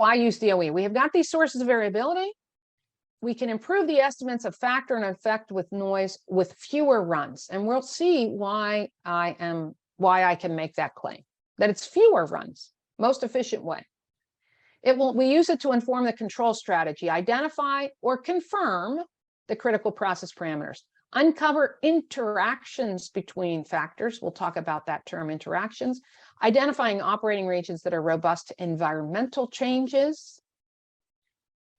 why use DOE? We have got these sources of variability. We can improve the estimates of factor and effect with noise with fewer runs. And we'll see why I can make that claim, that it's fewer runs, most efficient way. We use it to inform the control strategy, identify or confirm the critical process parameters, uncover interactions between factors. We'll talk about that term, interactions, identifying operating regions that are robust to environmental changes,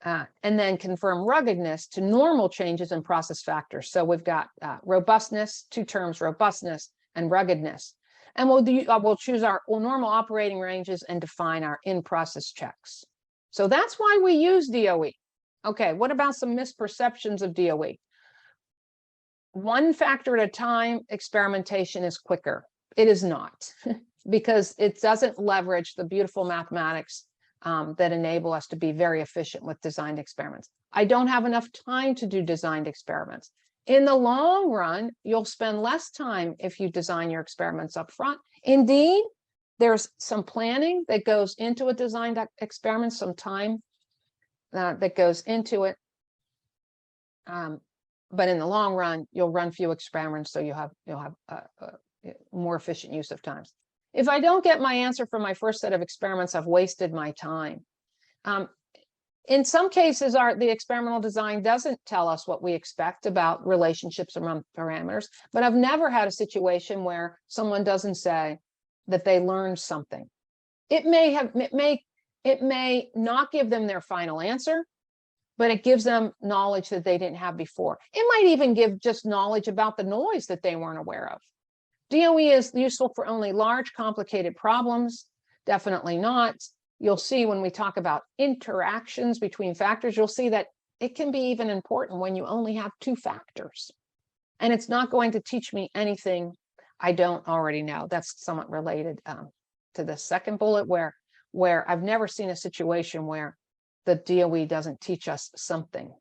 and then confirm ruggedness to normal changes in process factors. So we've got robustness, two terms, robustness and ruggedness. And we'll choose our normal operating ranges and define our in-process checks. So that's why we use DOE. Okay, what about some misperceptions of DOE? One factor at a time experimentation is quicker. It is not, because it doesn't leverage the beautiful mathematics that enable us to be very efficient with designed experiments. I don't have enough time to do designed experiments. In the long run, you'll spend less time if you design your experiments up front. Indeed, there's some planning that goes into a designed experiment, some time that goes into it. But in the long run, you'll run few experiments, so you'll have more efficient use of time. If I don't get my answer from my first set of experiments, I've wasted my time. In some cases, the experimental design doesn't tell us what we expect about relationships among parameters, but I've never had a situation where someone doesn't say that they learned something. It may not give them their final answer, but it gives them knowledge that they didn't have before. It might even give just knowledge about the noise that they weren't aware of. DOE is useful for only large, complicated problems. Definitely not. You'll see when we talk about interactions between factors, you'll see that it can be even important when you only have two factors. And it's not going to teach me anything I don't already know. That's somewhat related to the second bullet, where I've never seen a situation where the DOE doesn't teach us something.